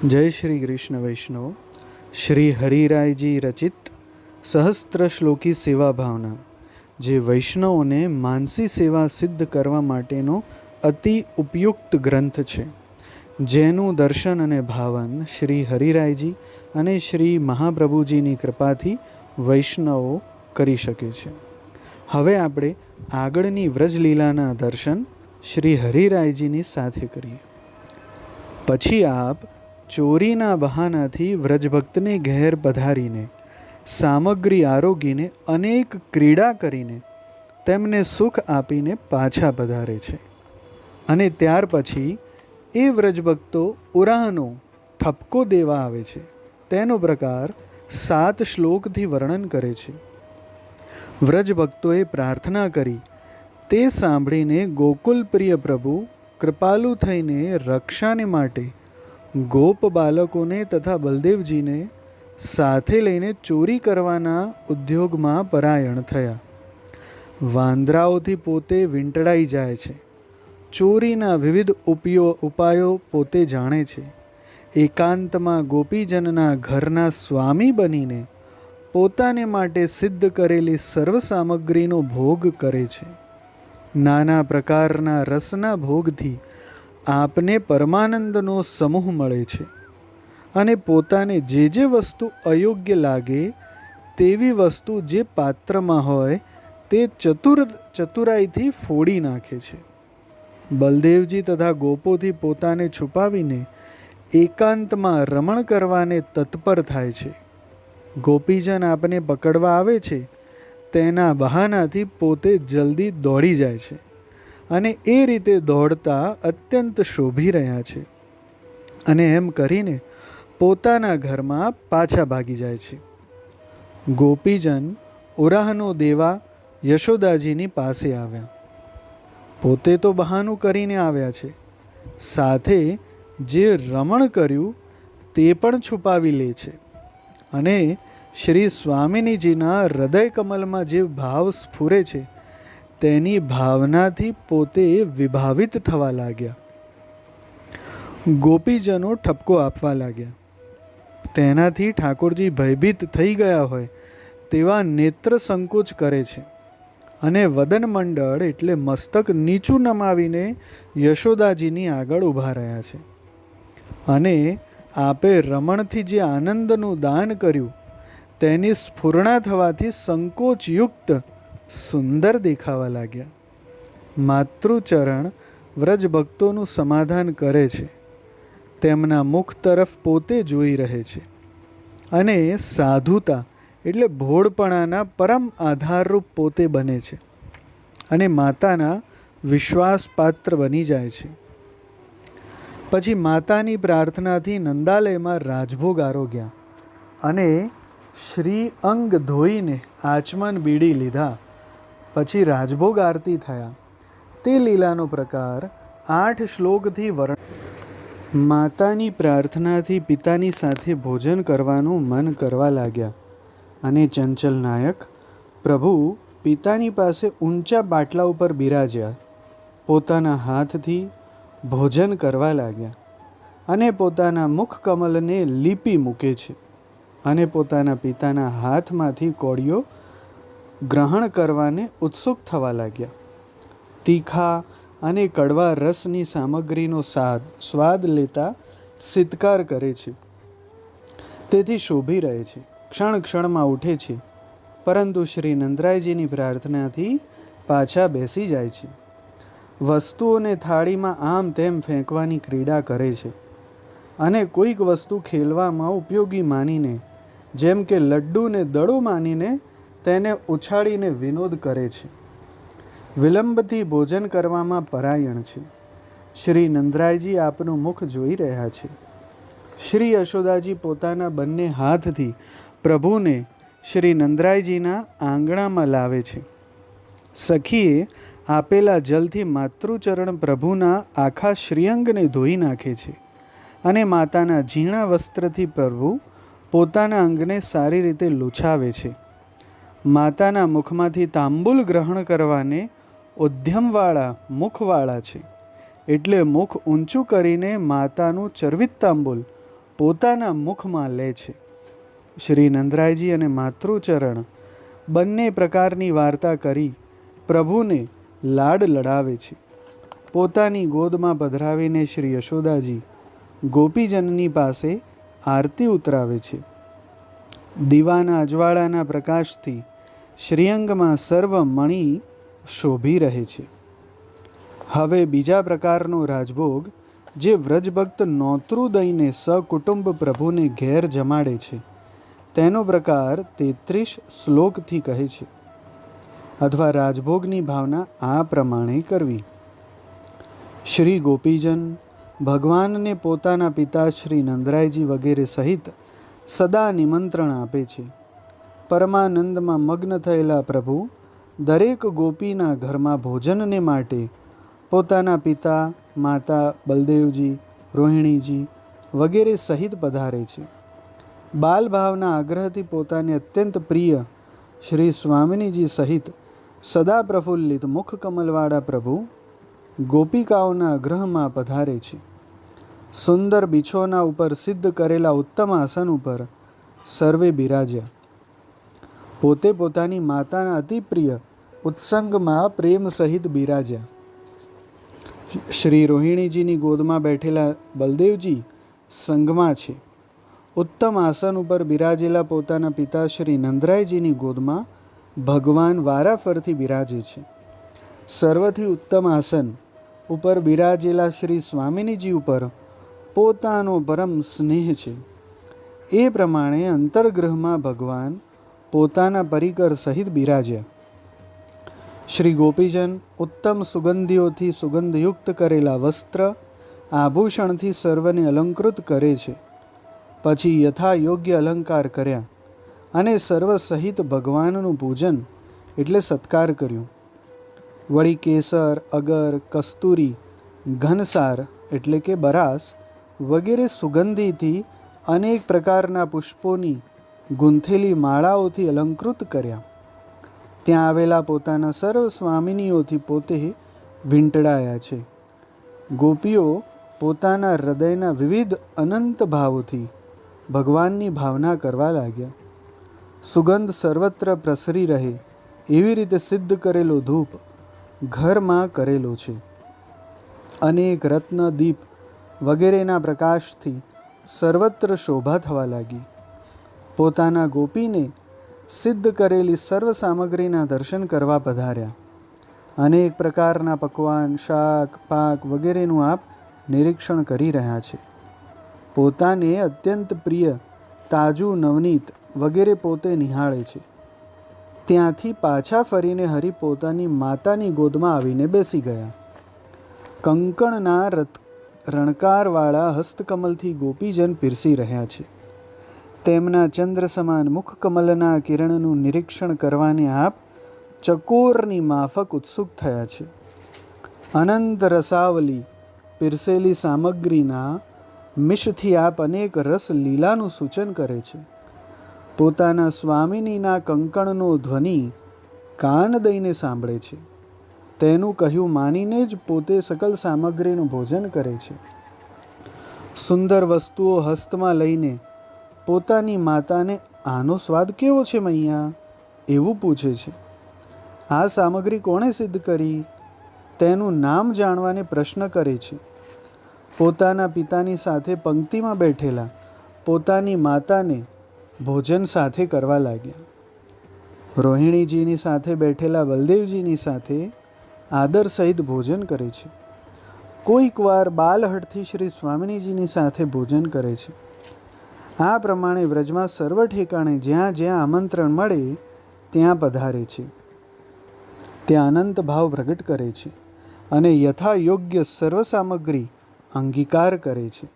जय श्री कृष्ण वैष्णव। श्री हरिरायजी रचित सहस्त्र श्लोकी सेवा भावना જે વૈષ્ણવોને માનસી સેવા સિદ્ધ કરવા માટેનો અતિ ઉપયુક્ત ગ્રંથ છે, જેનું દર્શન અને ભાવન શ્રી હરિરાયજી અને શ્રી મહાપ્રભુજીની કૃપાથી વૈષ્ણવો કરી શકે છે. હવે આપણે આગળની વ્રજલીલાના દર્શન શ્રી હરિરાયજીની સાથે કરીએ. પછી આપ ચોરીના બહાનાથી વ્રજભક્તને ઘેર પધારીને સામગ્રી આરોગીને અનેક ક્રીડા કરીને તેમને સુખ આપીને પાછા પધારે છે. અને ત્યાર પછી એ વ્રજભક્તો ઉરાહનો ઠપકો દેવા આવે છે. તેનો પ્રકાર 7 શ્લોકથી વર્ણન કરે છે. વ્રજભક્તોએ પ્રાર્થના કરી તે સાંભળીને ગોકુલપ્રિય પ્રભુ કૃપાલુ થઈને રક્ષાને માટે ગોપ બાલકોને તથા બલદેવજીને સાથે લઈને ચોરી કરવાના ઉદ્યોગમાં પરાયણ થયા. વાંદરાઓથી પોતે વીંટળાઈ જાય છે. ચોરીના વિવિધ ઉપાયો પોતે જાણે છે. એકાંતમાં ગોપીજનના ઘરના સ્વામી બનીને પોતાને માટે સિદ્ધ કરેલી સર્વ સામગ્રીનો ભોગ કરે છે. નાના પ્રકારના રસના ભોગથી આપને પરમાનંદનો સમૂહ મળે છે. અને પોતાને જે વસ્તુ અયોગ્ય લાગે તેવી વસ્તુ જે પાત્રમાં હોય તે ચતુરાઈથી ફોડી નાખે છે. બલદેવજી તથા ગોપોથી પોતાને છુપાવીને એકાંતમાં રમણ કરવાને તત્પર થાય છે. ગોપીજન આપને પકડવા આવે છે તેના બહાનાથી પોતે જલ્દી દોડી જાય છે અને એ રીતે દોડતા અત્યંત શોભી રહ્યા છે. અને એમ કરીને પોતાના ઘરમાં પાછા ભાગી જાય છે. ગોપીજન ઉરાહનો દેવા યશોદાજીની પાસે આવ્યા. પોતે તો બહાનું કરીને આવ્યા છે, સાથે જે રમણ કર્યું તે પણ છુપાવી લે છે. અને શ્રી સ્વામિનીજીના હૃદય કમલમાં જે ભાવ સ્ફુરે છે તેની ભાવનાથી પોતે વિભાવિત થવા લાગ્યા. ગોપીજનો ઠપકો આપવા લાગ્યા. તેનાથી ઠાકોરજી ભયભીત થઈ ગયા હોય તેવા નેત્ર સંકોચ કરે છે અને વદન મંડળ એટલે મસ્તક નીચું નમાવીને યશોદાજીની આગળ ઊભા રહ્યા છે. અને આપે રમણથી જે આનંદનું દાન કર્યું તેની સ્ફુરણા થવાથી સંકોચયુક્ત સુંદર દેખાવા લાગ્યા. માતૃચરણ વ્રજભક્તોનું સમાધાન કરે છે. તેમના મુખ તરફ પોતે જોઈ રહે છે અને સાધુતા એટલે ભોળપણાના પરમ આધારરૂપ પોતે બને છે અને માતાના વિશ્વાસપાત્ર બની જાય છે. પછી માતાની પ્રાર્થનાથી નંદાલયમાં રાજભોગ આરોગ્યા અને શ્રી અંગ ધોઈને આચમન બીડી લીધા. પછી રાજભોગ આરતી થયા. તે લીલાનો પ્રકાર 8 શ્લોકથી વર્ણન. માતાની પ્રાર્થનાથી પિતાની સાથે ભોજન કરવાનું મન કરવા લાગ્યા અને ચંચલ નાયક પ્રભુ પિતાની પાસે ઊંચા પાટલા ઉપર બિરાજ્યા. પોતાના હાથથી ભોજન કરવા લાગ્યા અને પોતાના મુખ કમલને લીપી મૂકે છે અને પોતાના પિતાના હાથમાંથી કોળીઓ ગ્રહણ કરવાને ઉત્સુક થવા લાગ્યા. તીખા અને કડવા રસની સામગ્રીનો સ્વાદ લેતા સિતકાર કરે છે. તેથી શોભી રહે છે, ક્ષણ ક્ષણમાં ઉઠે છે, પરંતુ શ્રી નંદરાયજીની પ્રાર્થનાથી પાછા બેસી જાય છે. વસ્તુઓને થાળીમાં આમ તેમ ફેંકવાની ક્રીડા કરે છે અને કોઈક વસ્તુ ખેલવામાં ઉપયોગી માનીને, જેમ કે લડ્ડુને દડો માનીને તેને ઉછાળીને વિનોદ કરે છે. વિલંબથી ભોજન કરવામાં પરાયણ છે. શ્રી નંદરાયજી આપનું મુખ જોઈ રહ્યા છે. શ્રી યશોદાજી પોતાના બંને હાથથી પ્રભુને શ્રી નંદરાયજીના આંગણામાં લાવે છે. સખીએ આપેલા જલથી માતૃચરણ પ્રભુના આખા શ્રીઅંગને ધોઈ નાખે છે અને માતાના ઝીણા વસ્ત્રથી પ્રભુ પોતાના અંગને સારી રીતે લૂછાવે છે. માતાના મુખમાંથી તાંબુલ ગ્રહણ કરવાને ઉદ્યમવાળા મુખવાળા છે, એટલે મુખ ઊંચું કરીને માતાનું ચરવિત તાંબુલ પોતાના મુખમાં લે છે. શ્રી નંદરાયજી અને માતૃચરણ બંને પ્રકારની વાર્તા કરી પ્રભુને લાડ લડાવે છે. પોતાની ગોદમાં પધરાવીને શ્રી યશોદાજી ગોપીજનની પાસે આરતી ઉતરાવે છે. દીવાના અજવાળાના પ્રકાશથી શ્રીઅંગમાં સર્વ મણિ શોભી રહે છે. હવે બીજા પ્રકારનો રાજભોગ જે વ્રજભક્ત નોતરું દઈને સકુટુંબ પ્રભુને ઘેર જમાડે છે તેનો પ્રકાર 33 શ્લોકથી કહે છે, અથવા રાજભોગની ભાવના આ પ્રમાણે કરવી. શ્રી ગોપીજન ભગવાનને પોતાના પિતા શ્રી નંદરાયજી વગેરે સહિત સદા નિમંત્રણ આપે છે. પરમાનંદમાં મગ્ન થયેલા પ્રભુ દરેક ગોપીના ઘરમાં ભોજનને માટે પોતાના પિતા, માતા, બલદેવજી, રોહિણીજી વગેરે સહિત પધારે છે. બાલભાવના આગ્રહથી પોતાને અત્યંત પ્રિય શ્રી સ્વામિનીજી સહિત સદા પ્રફુલ્લિત મુખ કમલવાળા પ્રભુ ગોપિકાઓના ગૃહમાં પધારે છે. સુંદર બિછોના ઉપર સિદ્ધ કરેલા ઉત્તમ આસન ઉપર સર્વે બિરાજ્યા. પોતે પોતાની માતાના અતિ પ્રિય ઉત્સંગમાં પ્રેમ સહિત બિરાજ્યા. શ્રી રોહિણીજીની ગોદમાં બેઠેલા બલદેવજી સંગમાં છે. ઉત્તમ આસન ઉપર બિરાજેલા પોતાના પિતા શ્રી નંદરાયજીની ગોદમાં ભગવાન વારાફરથી બિરાજે છે. સર્વથી ઉત્તમ આસન ઉપર બિરાજેલા શ્રી સ્વામિનીજી ઉપર પોતાનો પરમ સ્નેહ છે. એ પ્રમાણે અંતર્ગૃહમાં ભગવાન પોતાના પરિકર સહિત બિરાજ્યા. શ્રી ગોપીજન ઉત્તમ સુગંધીઓથી સુગંધયુક્ત કરેલા વસ્ત્ર આભૂષણથી સર્વને અલંકૃત કરે છે. પછી યથા યોગ્ય અલંકાર કર્યા અને સર્વ સહિત ભગવાનનું પૂજન એટલે સત્કાર કર્યું. વળી કેસર, અગર, કસ્તુરી, ઘનસાર એટલે કે બરાસ વગેરે સુગંધીથી અનેક પ્રકારના પુષ્પોની ગૂંથેલી માળાઓથી અલંકૃત કર્યા. ત્યાં આવેલા પોતાના સર્વ સ્વામિનીઓથી પોતે વીંટળાયા છે. ગોપીઓ પોતાના હૃદયના વિવિધ અનંત ભાવોથી ભગવાનની ભાવના કરવા લાગ્યા. સુગંધ સર્વત્ર પ્રસરી રહે એવી રીતે સિદ્ધ કરેલો ધૂપ ઘરમાં કરેલો છે. અનેક રત્ન, દીપ વગેરેના પ્રકાશથી સર્વત્ર શોભા થવા લાગી. પોતાના ગોપીને સિદ્ધ કરેલી સર્વ સામગ્રીના દર્શન કરવા પધાર્યા. અનેક પ્રકારના પકવાન, શાક, પાક વગેરેનું આપ નિરીક્ષણ કરી રહ્યા છે. પોતાને અત્યંત પ્રિય તાજું, નવનીત વગેરે પોતે નિહાળે છે. ત્યાંથી પાછા ફરીને હરિ પોતાની માતાની ગોદમાં આવીને બેસી ગયા. કંકણના રણકારવાળા હસ્તકમલથી ગોપીજન પીરસી રહ્યા છે. તેમના ચંદ્ર સમાન મુખ કમલના કિરણનું નિરીક્ષણ કરવાને આપ ચકોરની માફક ઉત્સુક થયા છે. અનંત રસાવલી પીરસેલી સામગ્રીના મિશથી આપ અનેક રસ લીલાનું સૂચન કરે છે. પોતાના સ્વામિનીના કંકણનો ધ્વનિ કાન દઈને સાંભળે છે. તેનું કહ્યું માનીને જ પોતે સકલ સામગ્રીનું ભોજન કરે છે. સુંદર વસ્તુઓ હસ્તમાં લઈને પોતાની માતાને આનો સ્વાદ કેવો છે મૈયા એવું પૂછે છે. આ સામગ્રી કોણે સિદ્ધ કરી તેનું નામ જાણવાને પ્રશ્ન કરે છે. પોતાના પિતાની સાથે પંક્તિમાં બેઠેલા પોતાની માતાને ભોજન સાથે કરવા લાગ્યા. રોહિણીજીની સાથે બેઠેલા બલદેવજીની સાથે આદર સહિત ભોજન કરે છે. કોઈક વાર બાલહઠથી શ્રી સ્વામિનીજીની સાથે ભોજન કરે છે. આ પ્રમાણે વ્રજમાં સર્વ ઠેકાણે જ્યાં જ્યાં આમંત્રણ મળે ત્યાં પધારે છે. ત્યાં અનંત ભાવ પ્રગટ કરે છે અને યથા યોગ્ય સર્વ સામગ્રી અંગીકાર કરે છે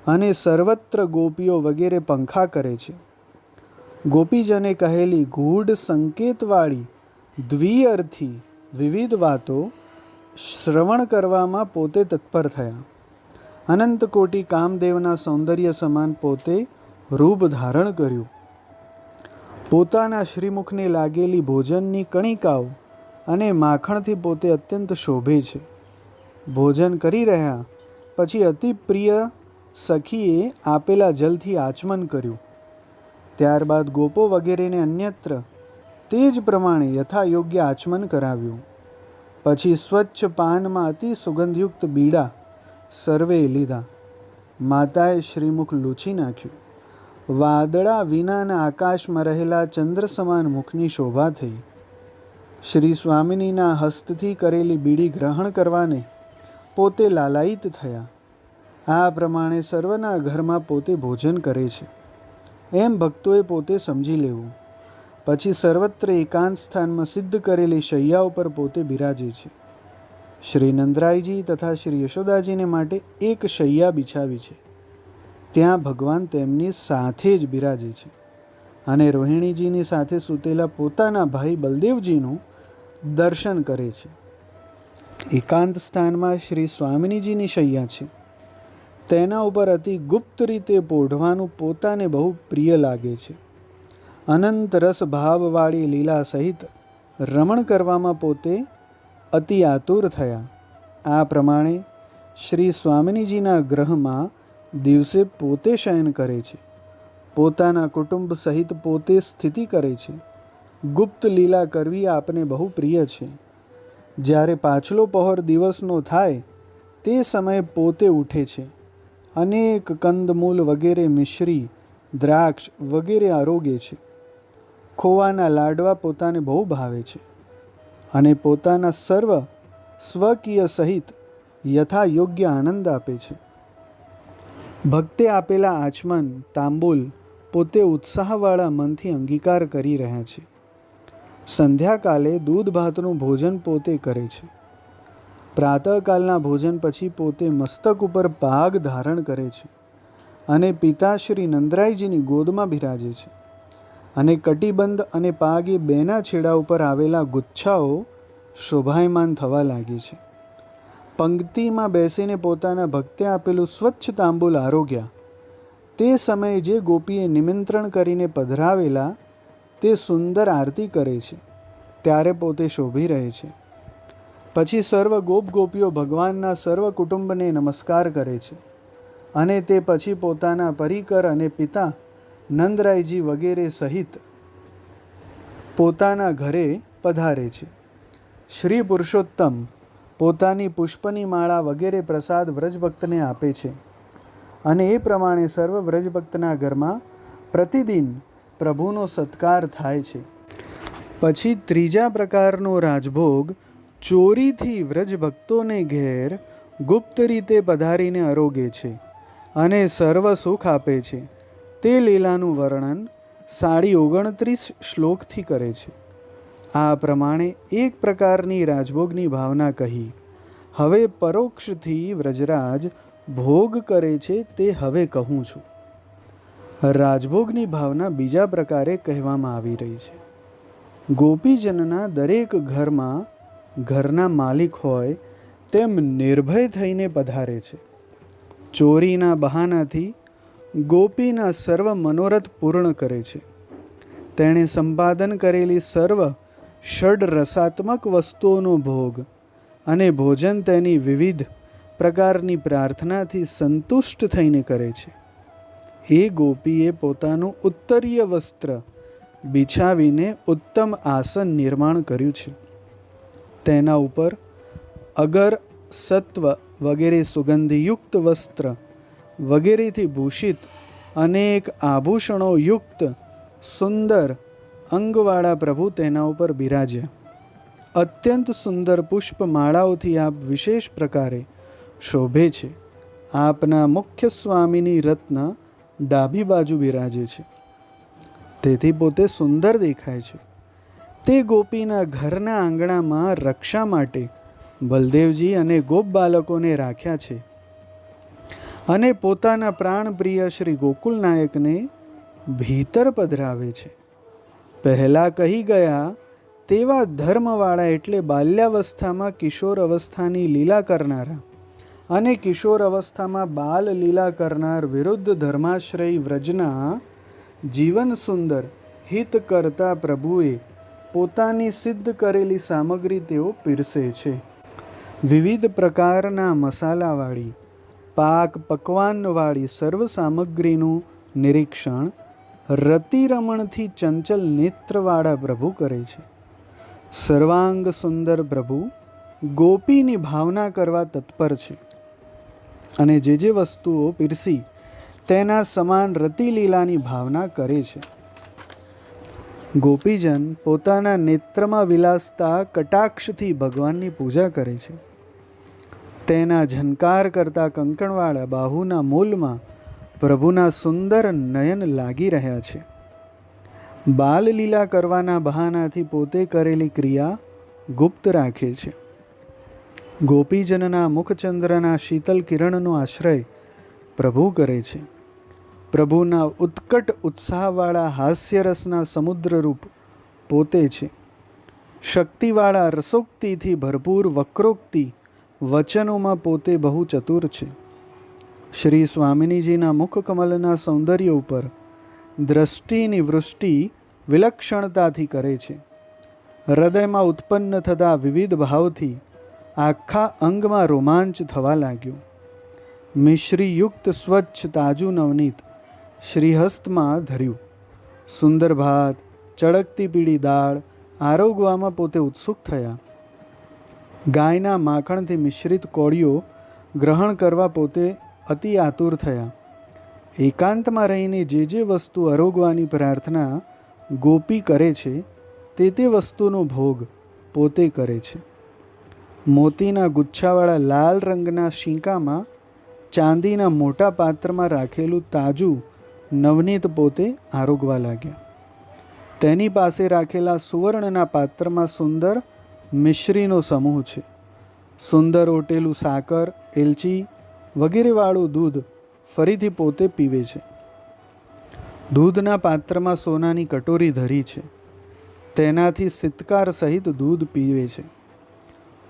અને સર્વત્ર ગોપીઓ વગેરે પંખા કરે છે. ગોપીજને કહેલી ગૂઢ સંકેતવાળી દ્વિઅર્થી વિવિધ વાતો શ્રવણ કરવામાં પોતે તત્પર થયા. અનંત કોટી કામદેવના સૌંદર્ય સમાન પોતે રૂપ ધારણ કર્યું. પોતાના શ્રીમુખને લાગેલી ભોજનની કણિકાઓ અને માખણથી પોતે અત્યંત શોભે છે. ભોજન કરી રહ્યા પછી અતિ પ્રિય સખીએ આપેલા જલથી આચમન કર્યું. ત્યારબાદ ગોપો વગેરેને અન્યત્ર તે જ પ્રમાણે યથાયોગ્ય આચમન કરાવ્યું. પછી સ્વચ્છ પાનમાં અતિ સુગંધયુક્ત બીડા સર્વે લીધા. માતાએ શ્રીમુખ લૂછી નાખ્યું. વાદળા વિનાના આકાશમાં રહેલા ચંદ્ર સમાન મુખની શોભા થઈ. શ્રી સ્વામિનીના હસ્તથી કરેલી બીડી ગ્રહણ કરવાને પોતે લાલાયિત થયા. આ પ્રમાણે સર્વના ઘરમાં પોતે ભોજન કરે છે એમ ભક્તોએ પોતે સમજી લેવું. પછી સર્વત્ર એકાંત સ્થાનમાં સિદ્ધ કરેલી શૈયા ઉપર પોતે બિરાજે છે. શ્રી નંદરાયજી તથા શ્રી યશોદાજીને માટે એક શૈયા બિછાવી છે. ત્યાં ભગવાન તેમની સાથે જ બિરાજે છે અને રોહિણીજીની સાથે સૂતેલા પોતાના ભાઈ બલદેવજીનું દર્શન કરે છે. એકાંત સ્થાનમાં શ્રી સ્વામિનીજીની શૈયા છે. તેના ઉપર અતિ ગુપ્ત રીતે પોઢવાનું પોતાને બહુ પ્રિય લાગે છે. અનંત રસ ભાવવાળી લીલા સહિત રમણ કરવામાં પોતે અતિ આતુર થયા. આ પ્રમાણે શ્રી સ્વામિનીજીના ગ્રહમાં દિવસે પોતે શયન કરે છે. પોતાના કુટુંબ સહિત પોતે સ્થિતિ કરે છે. ગુપ્ત લીલા કરવી આપને બહુ પ્રિય છે. જ્યારે પાછલો પહોર દિવસનો થાય તે સમયે પોતે ઉઠે છે. અનેક કંદમૂલ વગેરે મિશ્રી દ્રાક્ષ વગેરે આરોગે છે. ખોવાના લાડવા પોતાને બહુ ભાવે છે અને પોતાના સર્વ સ્વકીય સહિત યથા યોગ્ય આનંદ આપે છે. ભક્તે આપેલા આચમન તાંબુલ પોતે ઉત્સાહવાળા મનથી અંગીકાર કરી રહ્યા છે. સંધ્યાકાલે દૂધ ભાતનું ભોજન પોતે કરે છે. પ્રાતઃકાલના ભોજન પછી પોતે મસ્તક ઉપર પાગ ધારણ કરે છે અને પિતા શ્રી નંદરાયજીની ગોદમાં બિરાજે છે. અને કટિબંધ અને પાગ એ બેના છેડા ઉપર આવેલા ગુચ્છાઓ શોભાયમાન થવા લાગે છે. પંક્તિમાં બેસીને પોતાના ભક્તે આપેલું સ્વચ્છ તાંબુલ આરોગ્યા. તે સમયે જે ગોપીએ નિમંત્રણ કરીને પધરાવેલા તે સુંદર આરતી કરે છે ત્યારે પોતે શોભી રહે છે. પછી સર્વ ગોપીઓ ભગવાનના સર્વ કુટુંબને નમસ્કાર કરે છે અને તે પછી પોતાના પરિકર અને પિતા નંદરાયજી વગેરે સહિત પોતાના ઘરે પધારે છે. શ્રી પુરુષોત્તમ પોતાની પુષ્પની માળા વગેરે પ્રસાદ વ્રજભક્તને આપે છે અને એ પ્રમાણે સર્વ વ્રજભક્તના ઘરમાં પ્રતિદિન પ્રભુનો સત્કાર થાય છે. પછી ત્રીજા પ્રકારનો રાજભોગ ચોરીથી વ્રજભક્તોને ઘેર ગુપ્ત રીતે પધારીને આરોગે છે અને સર્વ સુખ આપે છે. તે લીલાનું વર્ણન 29 શ્લોકથી કરે છે. આ પ્રમાણે એક પ્રકારની રાજભોગની ભાવના કહી. હવે પરોક્ષથી વ્રજરાજ ભોગ કરે છે તે હવે કહું છું. રાજભોગની ભાવના બીજા પ્રકારે કહેવામાં આવી રહી છે. ગોપીજનના દરેક ઘરમાં ઘરના માલિક હોય તેમ નિર્ભય થઈને પધારે છે. ચોરીના બહાનાથી ગોપીના સર્વ મનોરથ પૂર્ણ કરે છે. તેણે સંપાદન કરેલી સર્વ ષડ રસાત્મક વસ્તુઓનો ભોગ અને ભોજન તેની વિવિધ પ્રકારની પ્રાર્થનાથી સંતુષ્ટ થઈને કરે છે. એ ગોપીએ પોતાનું ઉત્તરીય વસ્ત્ર બિછાવીને ઉત્તમ આસન નિર્માણ કર્યું છે. તેના ઉપર અગર સત્વ વગેરે સુગંધીયુક્ત વસ્ત્ર વગેરેથી ભૂષિત અનેક આભૂષણો યુક્ત સુંદર અંગવાળા પ્રભુ તેના ઉપર બિરાજ્યા. અત્યંત સુંદર પુષ્પમાળાઓથી આપ વિશેષ પ્રકારે શોભે છે. આપના મુખ્ય સ્વામીની રત્ન ડાબી બાજુ બિરાજે છે તેથી પોતે સુંદર દેખાય છે. તે ગોપીના ઘરના આંગણામાં રક્ષા માટે બલદેવજી અને ગોપ બાલકોને રાખ્યા છે અને પોતાના પ્રાણપ્રિય શ્રી ગોકુલ નાયકને ભીતર પધરાવે છે. પહેલાં કહી ગયા તેવા ધર્મવાળા એટલે બાલ્યાવસ્થામાં કિશોર અવસ્થાની લીલા કરનારા અને કિશોર અવસ્થામાં બાલ લીલા કરનાર વિરુદ્ધ ધર્માશ્રય વ્રજના જીવન સુંદર હિત કરતા પ્રભુએ પોતાની સિદ્ધ કરેલી સામગ્રી તેઓ પીરસે છે. વિવિધ પ્રકારના મસાલાવાળી પાક પકવાનવાળી સર્વ સામગ્રીનું નિરીક્ષણ રતિરમણથી ચંચલ નેત્રવાળા પ્રભુ કરે છે. સર્વાંગ સુંદર પ્રભુ ગોપીની ભાવના કરવા તત્પર છે અને જે વસ્તુઓ પીરસી તેના સમાન રતિલીલાની ભાવના કરે છે. ગોપીજન પોતાના નેત્રમાં વિલાસતા કટાક્ષથી ભગવાનની પૂજા કરે છે. તેના ઝંકાર કરતા કંકણવાળા બાહુના મૂલમાં પ્રભુના સુંદર નયન લાગી રહ્યા છે. બાલલીલા કરવાના બહાનાથી પોતે કરેલી ક્રિયા ગુપ્ત રાખે છે. ગોપીજનના મુખચંદ્રના શીતલ કિરણનો આશ્રય પ્રભુ કરે છે. પ્રભુના ઉત્કટ ઉત્સાહવાળા હાસ્યરસના સમુદ્રરૂપ પોતે છે. શક્તિવાળા રસોક્તિથી ભરપૂર વક્રોક્તિ વચનોમાં પોતે બહુ ચતુર છે. શ્રી સ્વામિનીજીના મુખકમલના સૌંદર્ય ઉપર દ્રષ્ટિની વૃષ્ટિ વિલક્ષણતાથી કરે છે. હૃદયમાં ઉત્પન્ન થતા વિવિધ ભાવથી આખા અંગમાં રોમાંચ થવા લાગ્યો. મિશ્રીયુક્ત સ્વચ્છ તાજું નવનીત શ્રીહસ્તમાં ધર્યું. સુંદર ભાત, ચળકતી પીળી દાળ આરોગવામાં પોતે ઉત્સુક થયા. ગાયના માખણથી મિશ્રિત કોળીઓ ગ્રહણ કરવા પોતે અતિ આતુર થયા. એકાંતમાં રહીને જે વસ્તુ આરોગવાની પ્રાર્થના ગોપી કરે છે તે વસ્તુનો ભોગ પોતે કરે છે. મોતીના ગુચ્છાવાળા લાલ રંગના શીંકામાં ચાંદીના મોટા પાત્રમાં રાખેલું તાજું નવનીત પોતે આરોગવા લાગ્યા. તેની પાસે રાખેલા સુવર્ણના પાત્રમાં સુંદર મિશ્રીનો સમૂહ છે. સુંદર ઓટેલું સાકર, એલચી વગેરેવાળું દૂધ ફરીથી પોતે પીવે છે. દૂધના પાત્રમાં સોનાની કટોરી ધરી છે. તેનાથી સિતકાર સહિત દૂધ પીવે છે.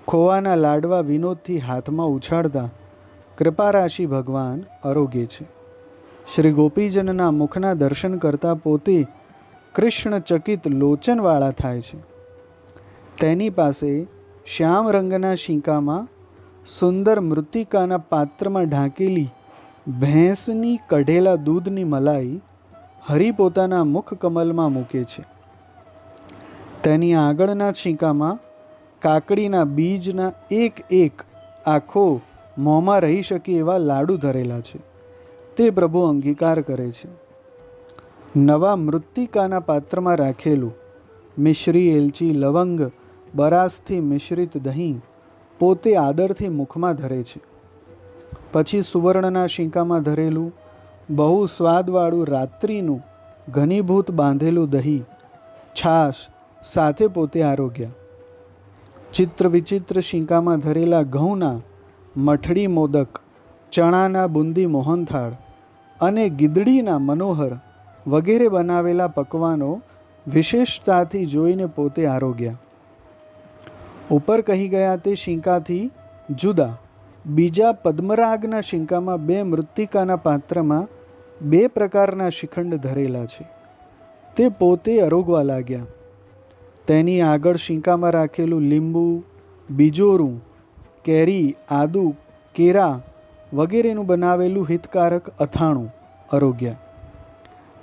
ખોવાના લાડવા વિનોદથી હાથમાં ઉછાળતા કૃપારાશિ ભગવાન આરોગ્ય છે. શ્રી ગોપીજનના મુખના દર્શન કરતાં પોતે કૃષ્ણચકિત લોચનવાળા થાય છે. તેની પાસે શ્યામ રંગના શીંકામાં સુંદર મૃત્તિકાના પાત્રમાં ઢાંકેલી ભેંસની કઢેલા દૂધની મલાઈ હરિ પોતાના મુખ કમલમાં મૂકે છે. તેની આગળના શીંકામાં કાકડીના બીજના એક આખો મોંમાં રહી શકે એવા લાડુ ધરેલા છે. તે પ્રભુ અંગીકાર કરે છે. નવા મૃત્તિકાના પાત્રમાં રાખેલું મિશ્રી, એલચી, લવંગ, બરાસથી મિશ્રિત દહીં પોતે આદરથી મુખમાં ધરે છે. પછી સુવર્ણના શીંકામાં ધરેલું બહુ સ્વાદવાળું રાત્રિનું ઘનીભૂત બાંધેલું દહીં, છાશ સાથે પોતે આરોગ્યા. ચિત્ર વિચિત્ર શીંકામાં ધરેલા ઘઉંના મઠડી મોદક, ચણાના બુંદી મોહનથાળ અને ગીદડીના મનોહર વગેરે બનાવેલા પકવાનો વિશેષતાથી જોઈને પોતે આરોગ્યા. ઉપર કહી ગયા તે શીંકાથી જુદા બીજા પદ્મરાગના શીંકામાં 2 મૃત્તિકાના પાત્રમાં 2 પ્રકારના શિખંડ ધરેલા છે. તે પોતે આરોગવા લાગ્યા. તેની આગળ શીંકામાં રાખેલું લીંબુ, બીજોરું, કેરી, આદુ, કેરા વગેરેનું બનાવેલું હિતકારક અથાણું આરોગ્યા.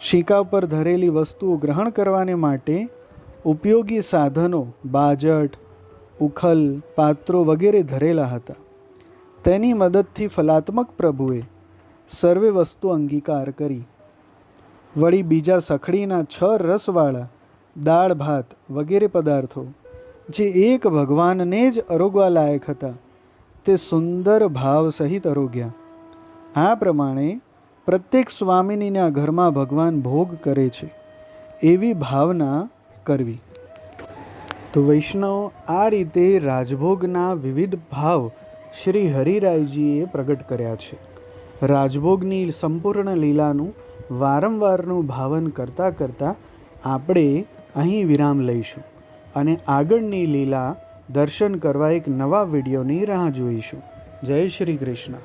શીંકા પર ધરેલી વસ્તુઓ ગ્રહણ કરવાને માટે ઉપયોગી સાધનો બાજટ, ઉખલ, પાત્રો વગેરે ધરેલા હતા. તેની મદદથી ફલાત્મક પ્રભુએ સર્વે વસ્તુ અંગીકાર કરી. વળી બીજા સખડીના 6 રસવાળા દાળ ભાત વગેરે પદાર્થો જે એક ભગવાનને જ આરોગવા લાયક હતા તે સુંદર ભાવ સહિત આરોગ્યા. આ પ્રમાણે પ્રત્યેક સ્વામિનીના ઘરમાં ભગવાન ભોગ કરે છે એવી ભાવના કરવી. તો વૈષ્ણવ આ રીતે રાજભોગના વિવિધ ભાવ શ્રી હરિરાયજીએ પ્રગટ કર્યા છે. રાજભોગની સંપૂર્ણ લીલાનું વારંવારનું ભાવન કરતાં કરતાં આપણે અહીં વિરામ લઈશું અને આગળની લીલા દર્શન કરવા એક નવા વિડીયોની રાહ જોઈશું. જય શ્રી કૃષ્ણ.